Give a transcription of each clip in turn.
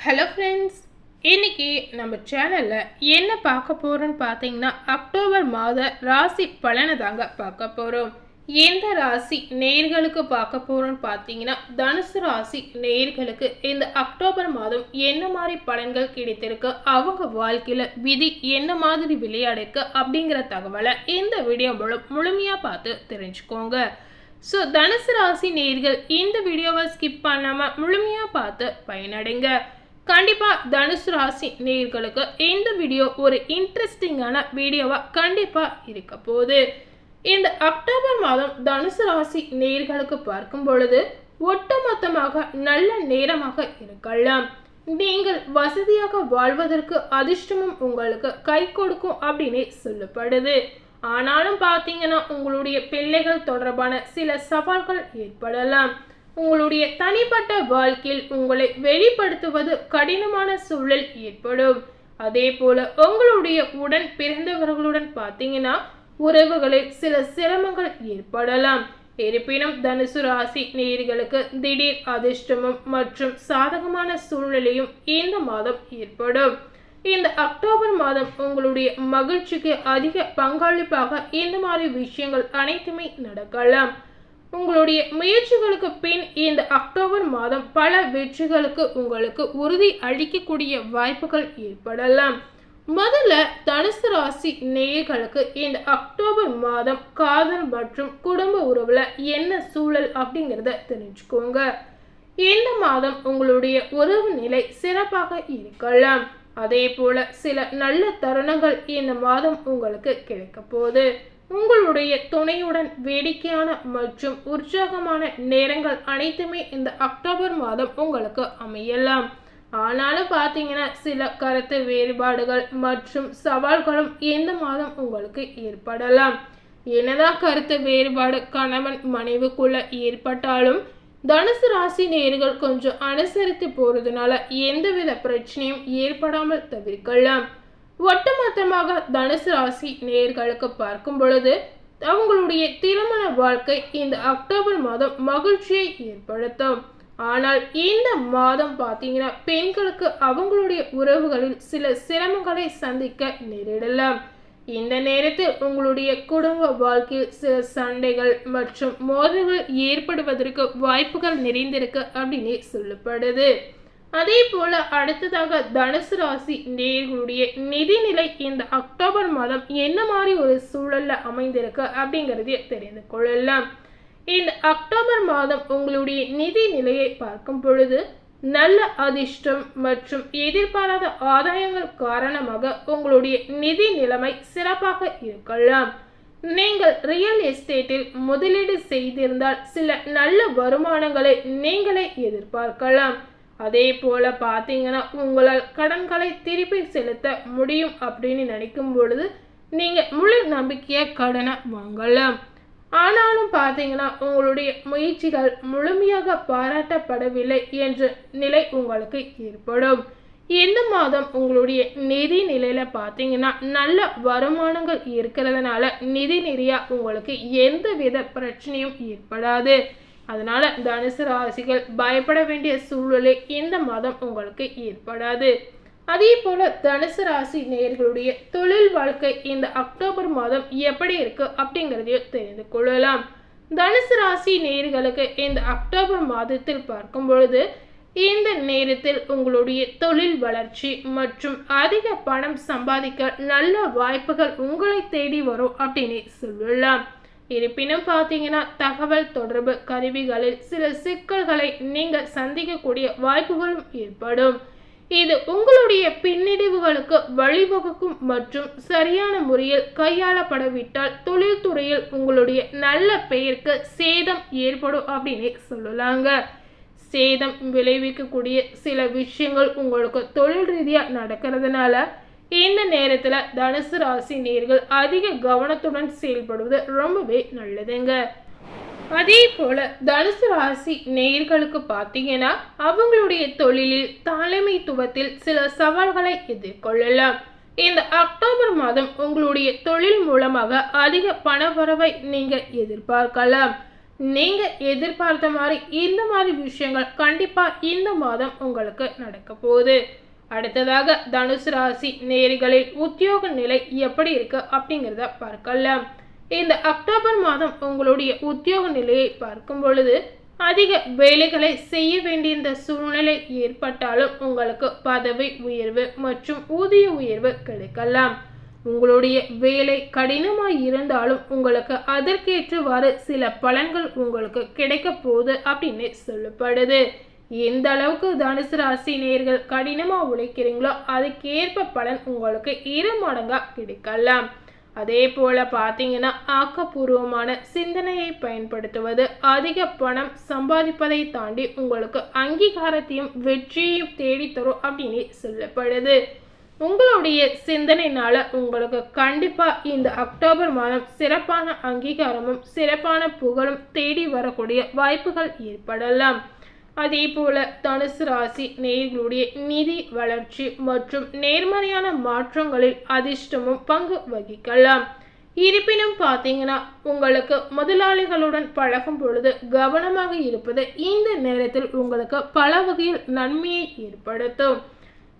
Hello friends, இன்னைக்கு நம்ம சேனலில் என்ன பார்க்க போகிறோன்னு பார்த்தீங்கன்னா அக்டோபர் மாத ராசி பலனை தாங்க பார்க்க போகிறோம். எந்த ராசி நேயர்களுக்கு பார்க்க போகிறோன்னு பார்த்தீங்கன்னா தனுசு ராசி நேயர்களுக்கு இந்த அக்டோபர் மாதம் என்ன மாதிரி பலன்கள் கிடைத்திருக்கு, அவங்க வாழ்க்கையில் விதி என்ன மாதிரி விளையாடிருக்கு அப்படிங்கிற தகவலை இந்த வீடியோ மூலம் முழுமையாக பார்த்து தெரிஞ்சுக்கோங்க. ஸோ தனுசு ராசி நேயர்கள் இந்த வீடியோவை ஸ்கிப் பண்ணாமல் முழுமையாக பார்த்து பயனடைங்க. கண்டிப்பாக தனுசு ராசி நேயர்களுக்கு இந்த வீடியோ ஒரு இன்ட்ரெஸ்டிங்கான வீடியோவாக கண்டிப்பாக இருக்க போகுது. இந்த அக்டோபர் மாதம் தனுசு ராசி நேயர்களுக்கு பார்க்கும் பொழுது ஒட்டுமொத்தமாக நல்ல நேரமாக இருக்கலாம். நீங்கள் வசதியாக வாழ்வதற்கு அதிர்ஷ்டமும் உங்களுக்கு கை கொடுக்கும் அப்படின்னு சொல்லப்படுது. ஆனாலும் பார்த்தீங்கன்னா உங்களுடைய பிள்ளைகள் தொடர்பான சில சவால்கள் ஏற்படலாம். உங்களுடைய தனிப்பட்ட வாழ்க்கையில் உங்களை வெளிப்படுத்துவது கடினமான சூழல் ஏற்படும். அதே போல உங்களுடைய உடன் பிறந்தவர்களுடன் பார்த்தீங்கன்னா உறவுகளில் சில சிரமங்கள் ஏற்படலாம். இருப்பினும் தனுசு ராசி நேயர்களுக்கு திடீர் அதிர்ஷ்டமும் மற்றும் சாதகமான சூழ்நிலையும் இந்த மாதம் ஏற்படும். இந்த அக்டோபர் மாதம் உங்களுடைய மகிழ்ச்சிக்கு அதிக பங்களிப்பாக இந்த மாதிரி விஷயங்கள் அனைத்துமே நடக்கலாம். உங்களுடைய முயற்சிகளுக்கு பின் இந்த அக்டோபர் மாதம் பல வெற்றிகளுக்கு உங்களுக்கு உறுதி அளிக்கக்கூடிய வாய்ப்புகள் ஏற்படலாம். முதல்ல தனுசு ராசி நேயர்களுக்கு இந்த அக்டோபர் மாதம் காதல் மற்றும் குடும்ப உறவுல என்ன சூழல் அப்படிங்கிறத தெரிஞ்சுக்கோங்க. இந்த மாதம் உங்களுடைய உறவு நிலை சிறப்பாக இருக்கலாம். அதே போல சில நல்ல தருணங்கள் இந்த மாதம் உங்களுக்கு கிடைக்க போகுது. உங்களுடைய துணையுடன் வேடிக்கையான மற்றும் உற்சாகமான நேரங்கள் அனைத்துமே இந்த அக்டோபர் மாதம் உங்களுக்கு அமையலாம். ஆனாலும் பார்த்தீங்கன்னா சில கருத்து வேறுபாடுகள் மற்றும் சவால்களும் இந்த மாதம் உங்களுக்கு ஏற்படலாம். என்னதான் கருத்து வேறுபாடு கணவன் மனைவிக்குள்ள ஏற்பட்டாலும் தனுசு ராசி நேயர்கள் கொஞ்சம் அனுசரித்து போறதுனால எந்தவித பிரச்சனையும் ஏற்படாமல் தவிர்க்கலாம். ஒட்டுமொத்தமாக தனுசு ராசி நேயர்களுக்கு பார்க்கும் பொழுது அவங்களுடைய திருமண வாழ்க்கை இந்த அக்டோபர் மாதம் மகிழ்ச்சியை ஏற்படுத்தும். ஆனால் இந்த மாதம் பார்த்தீங்கன்னா பெண்களுக்கு அவங்களுடைய உறவுகளில் சில சிரமங்களை சந்திக்க நேரிடலாம். இந்த நேரத்தில் உங்களுடைய குடும்ப வாழ்க்கையில் சில சண்டைகள் மற்றும் மோதல்கள் ஏற்படுவதற்கு வாய்ப்புகள் நிறைந்திருக்கு அப்படின்னு சொல்லப்படுது. அதே போல அடுத்ததாக தனுசு ராசி நேயர்களுடைய நிதிநிலை இந்த அக்டோபர் மாதம் என்ன மாதிரி ஒரு சூழல்ல அமைந்திருக்கு அப்படிங்கிறதையே தெரிந்து கொள்ளலாம். இந்த அக்டோபர் மாதம் உங்களுடைய நிதி நிலையை பார்க்கும் பொழுது நல்ல அதிர்ஷ்டம் மற்றும் எதிர்பாராத ஆதாயங்கள் காரணமாக உங்களுடைய நிதி நிலைமை சிறப்பாக இருக்கலாம். நீங்கள் ரியல் எஸ்டேட்டில் முதலீடு செய்திருந்தால் சில நல்ல வருமானங்களை நீங்களே எதிர்பார்க்கலாம். அதே போல பார்த்தீங்கன்னா உங்களால் கடன்களை திருப்பி செலுத்த முடியும் அப்படின்னு நினைக்கும் பொழுது நீங்கள் முழு நம்பிக்கையாக கடனை வாங்கலாம். ஆனாலும் பார்த்தீங்கன்னா உங்களுடைய முயற்சிகள் முழுமையாக பாராட்டப்படவில்லை என்ற நிலை உங்களுக்கு ஏற்படும். இந்த மாதம் உங்களுடைய நிதி நிலையில பார்த்தீங்கன்னா நல்ல வருமானங்கள் இருக்கிறதுனால நிதி ரீதியாக உங்களுக்கு எந்தவித பிரச்சனையும் ஏற்படாது. அதனால தனுசு ராசிகள் பயப்பட வேண்டிய சூழ்நிலை இந்த மாதம் உங்களுக்கு ஏற்படாது. அதே போல தனுசு ராசி நேயர்களுடைய தொழில் வாழ்க்கை இந்த அக்டோபர் மாதம் எப்படி இருக்கு அப்படிங்கிறதையும் தெரிந்து கொள்ளலாம். தனுசு ராசி நேயர்களுக்கு இந்த அக்டோபர் மாதத்தில் பார்க்கும் பொழுது இந்த நேரத்தில் உங்களுடைய தொழில் வளர்ச்சி மற்றும் அதிக பணம் சம்பாதிக்க நல்ல வாய்ப்புகள் உங்களை தேடி வரும் அப்படின்னு சொல்லலாம். இருப்பினும் பார்த்தீங்கன்னா தகவல் தொடர்பு கருவிகளில் சில சிக்கல்களை நீங்கள் சந்திக்கக்கூடிய வாய்ப்புகளும் ஏற்படும். இது உங்களுடைய பின்னடைவுகளுக்கு வழிவகுக்கும் மற்றும் சரியான முறையில் கையாளப்படவிட்டால் தொழில்துறையில் உங்களுடைய நல்ல பெயருக்கு சேதம் ஏற்படும் அப்படின்னு சொல்லலாங்க. சேதம் விளைவிக்கக்கூடிய சில விஷயங்கள் உங்களுக்கு தொழில் ரீதியாக நடக்கிறதுனால இந்த நேரத்தில் தனுசு ராசி நேயர்கள் அதிக கவனத்துடன் செயல்படுவது ரொம்பவே நல்லதுங்க. அதே போல தனுசு ராசி நேயர்களுக்கு பார்த்தீங்கன்னா அவங்களுடைய தொழிலில் தலைமைத்துவத்தில் சில சவால்களை எதிர்கொள்ளலாம். இந்த அக்டோபர் மாதம் உங்களுடைய தொழில் மூலமாக அதிக பண வரவை நீங்கள் எதிர்பார்க்கலாம். நீங்கள் எதிர்பார்த்த மாதிரி இந்த மாதிரி விஷயங்கள் கண்டிப்பாக இந்த மாதம் உங்களுக்கு நடக்க போகுது. அடுத்ததாக தனுசு ராசி நேயர்களில் உத்தியோக நிலை எப்படி இருக்கு அப்படிங்கிறத பார்க்கலாம். இந்த அக்டோபர் மாதம் உங்களுடைய உத்தியோக நிலையை பார்க்கும் பொழுது அதிக வேலைகளை செய்ய வேண்டிய இந்த சூழ்நிலை ஏற்பட்டாலும் உங்களுக்கு பதவி உயர்வு மற்றும் ஊதிய உயர்வு கிடைக்கலாம். உங்களுடைய வேலை கடினமாய் இருந்தாலும் உங்களுக்கு அதற்கேற்றவாறு சில பலன்கள் உங்களுக்கு கிடைக்க போகுது அப்படின்னு சொல்லப்படுது. எந்த அளவுக்கு தனுசு ராசி நேயர்கள் கடினமாக உழைக்கிறீங்களோ அதுக்கேற்ப பலன் உங்களுக்கு 2 மடங்கா கிடைக்கலாம். அதே போல பார்த்தீங்கன்னா ஆக்கப்பூர்வமான சிந்தனையை பயன்படுத்துவது அதிக பணம் சம்பாதிப்பதை தாண்டி உங்களுக்கு அங்கீகாரத்தையும் வெற்றியையும் தேடித்தரும் அப்படின்னு சொல்லப்படுது. உங்களுடைய சிந்தனைனால உங்களுக்கு கண்டிப்பாக இந்த அக்டோபர் மாதம் சிறப்பான அங்கீகாரமும் சிறப்பான புகழும் தேடி வரக்கூடிய வாய்ப்புகள் ஏற்படலாம். அதே போல தனுசு ராசி நேயர்களுடைய நிதி வளர்ச்சி மற்றும் நேர்மறையான மாற்றங்களில் அதிர்ஷ்டமும் பங்கு வகிக்கலாம். இருப்பினும் பார்த்தீங்கன்னா உங்களுக்கு முதலாளிகளுடன் பழகும் பொழுது கவனமாக இருப்பது இந்த நேரத்தில் உங்களுக்கு பல வகையில் நன்மையை ஏற்படுத்தும்.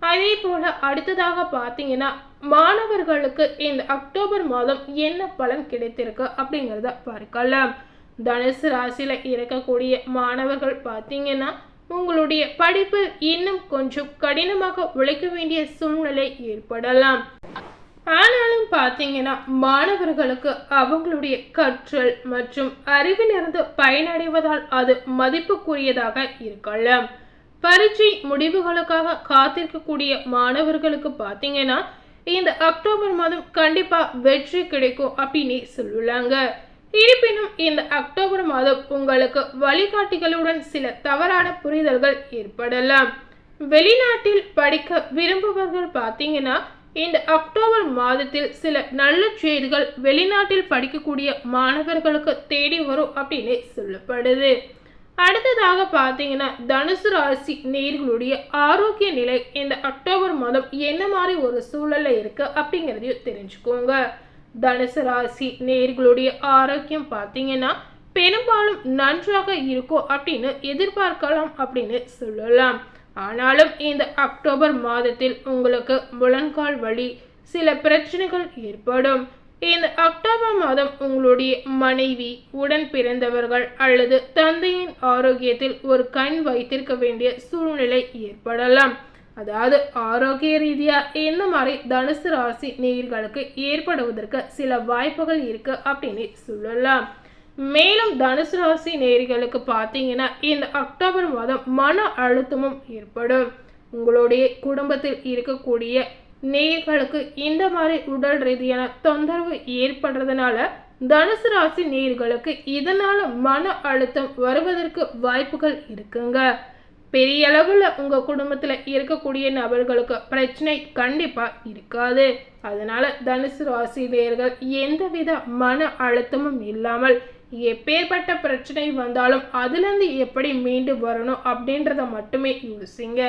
அதே போல அடுத்ததாக பார்த்தீங்கன்னா மாணவர்களுக்கு இந்த அக்டோபர் மாதம் என்ன பலன் கிடைத்திருக்கு அப்படிங்கிறத பார்க்கலாம். தனுசு ராசியில இருக்கக்கூடிய மாணவர்கள் பார்த்தீங்கன்னா உங்களுடைய படிப்பில் இன்னும் கொஞ்சம் கடினமாக உழைக்க வேண்டிய சூழ்நிலை ஏற்படலாம். ஆனாலும் பார்த்தீங்கன்னா மாணவர்களுக்கு அவங்களுடைய கற்றல் மற்றும் அறிவிலிருந்து பயனடைவதால் அது மதிப்புக்குரியதாக இருக்கலாம். பரீட்சை முடிவுகளுக்காக காத்திருக்கக்கூடிய மாணவர்களுக்கு பார்த்தீங்கன்னா இந்த அக்டோபர் மாதம் கண்டிப்பா வெற்றி கிடைக்கும் அப்படின்னு சொல்லலாங்க. இருப்பினும் இந்த அக்டோபர் மாதம் உங்களுக்கு வழிகாட்டிகளுடன் சில தவறான புரிதல்கள் ஏற்படலாம். வெளிநாட்டில் படிக்க விரும்புபவர்கள் பார்த்தீங்கன்னா இந்த அக்டோபர் மாதத்தில் சில நல்ல செய்திகள் வெளிநாட்டில் படிக்கக்கூடிய மாணவர்களுக்கு தேடி வரும் அப்படின்னு சொல்லப்படுது. அடுத்ததாக பார்த்தீங்கன்னா தனுசு ராசி நேயர்களுடைய ஆரோக்கிய நிலை இந்த அக்டோபர் மாதம் என்ன மாதிரி ஒரு சூழல்ல இருக்கு அப்படிங்கிறதையும் தெரிஞ்சுக்கோங்க. தனுசு ராசி நேயர்களுடைய ஆரோக்கியம் பார்த்தீங்கன்னா பெரும்பாலும் நன்றாக இருக்கும் அப்படின்னு எதிர்பார்க்கலாம் அப்படின்னு சொல்லலாம். ஆனாலும் இந்த அக்டோபர் மாதத்தில் உங்களுக்கு முழங்கால் வலி சில பிரச்சனைகள் ஏற்படும். இந்த அக்டோபர் மாதம் உங்களுடைய மனைவி உடன் பிறந்தவர்கள் அல்லது தந்தையின் ஆரோக்கியத்தில் ஒரு கண் வைத்திருக்க வேண்டிய சூழ்நிலை ஏற்படலாம். அதாவது ஆரோக்கிய ரீதியா இந்த மாதிரி தனுசு ராசி நேயர்களுக்கு ஏற்படுவதற்கு சில வாய்ப்புகள் இருக்கு அப்படின்னு சொல்லலாம். மேலும் தனுசு ராசி நேயர்களுக்கு பார்த்தீங்கன்னா இந்த அக்டோபர் மாதம் மன அழுத்தமும் ஏற்படும். உங்களுடைய குடும்பத்தில் இருக்கக்கூடிய நேயர்களுக்கு இந்த மாதிரி உடல் ரீதியான தொந்தரவு ஏற்படுறதுனால தனுசு ராசி நேயர்களுக்கு இதனால மன அழுத்தம் வருவதற்கு வாய்ப்புகள் இருக்குங்க. பெரிய அளவில் உங்கள் குடும்பத்தில் இருக்கக்கூடிய நபர்களுக்கு பிரச்சனை கண்டிப்பாக இருக்காது. அதனால தனுசு ராசி நேயர்கள் எந்தவித மன அழுத்தமும் இல்லாமல் எப்பேற்பட்ட பிரச்சனை வந்தாலும் அதுலேருந்து எப்படி மீண்டு வரணும் அப்படின்றத மட்டுமே யோசிங்க.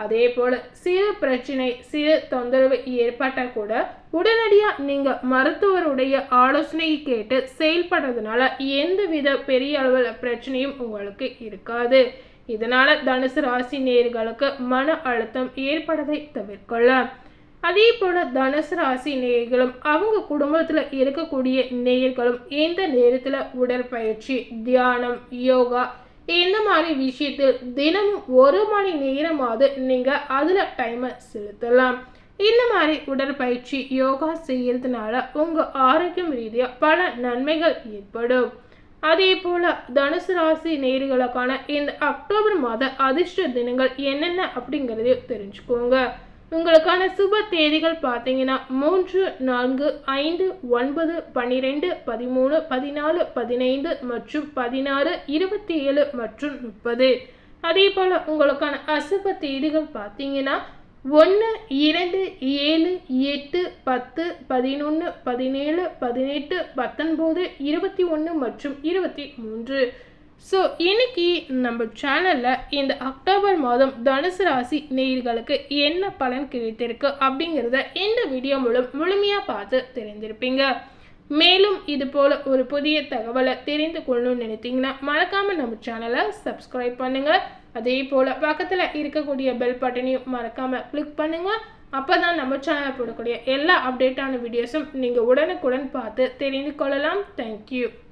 அதே போல் சிறு பிரச்சனை சிறு தொந்தரவு ஏற்பட்டால் கூட உடனடியாக நீங்கள் மருத்துவருடைய ஆலோசனையை கேட்டு செயல்படுறதுனால எந்தவித பெரிய அளவில் பிரச்சனையும் உங்களுக்கு இருக்காது. இதனால தனுசு ராசி நேயர்களுக்கு மன அழுத்தம் ஏற்படுவதை தவிர்க்கலாம். அதே போல தனுசு ராசி நேயர்களும் அவங்க குடும்பத்தில் இருக்கக்கூடிய நேயர்களும் இந்த நேரத்தில் உடற்பயிற்சி தியானம் யோகா இந்த மாதிரி விஷயத்தில் தினமும் 1 மணி நேரமாவது நீங்கள் அதில் டைமை செலுத்தலாம். இந்த மாதிரி உடற்பயிற்சி யோகா செய்யறதுனால உங்கள் ஆரோக்கியம் ரீதியாக பல நன்மைகள் ஏற்படும். அதே போல தனுசு ராசி நேயர்களுக்கான இந்த அக்டோபர் மாத அதிர்ஷ்ட தினங்கள் என்னென்ன அப்படிங்கிறதையும் தெரிஞ்சுக்கோங்க. உங்களுக்கான சுப தேதிகள் பார்த்தீங்கன்னா 3, 4, 5, 9, 12, 13, 14, 15 மற்றும் 16, 27 மற்றும் 30. அதே போல் உங்களுக்கான அசுப தேதிகள் பார்த்தீங்கன்னா 1, 2, 7, 8, 10, 11, 17, 18, 19, 21 மற்றும் 23. ஸோ இன்னைக்கு நம்ம சேனலில் இந்த அக்டோபர் மாதம் தனுசு ராசி நேயர்களுக்கு என்ன பலன் கிடைத்திருக்கு அப்படிங்கிறத இந்த வீடியோ மூலம் முழுமையாக பார்த்து தெரிஞ்சிருப்பீங்க. மேலும் இது போல ஒரு புதிய தகவலை தெரிந்து கொள்ளணும்னு நினைத்தீங்கன்னா மறக்காம நம்ம சேனலை சப்ஸ்கிரைப் பண்ணுங்க. அதே போல பக்கத்தில் இருக்கக்கூடிய பெல் பட்டனையும் மறக்காம கிளிக் பண்ணுங்க. அப்பதான் நம்ம சேனலில் போடக்கூடிய எல்லா அப்டேட்டான வீடியோஸும் நீங்கள் உடனுக்குடன் பார்த்து தெரிந்து கொள்ளலாம். தேங்க்யூ.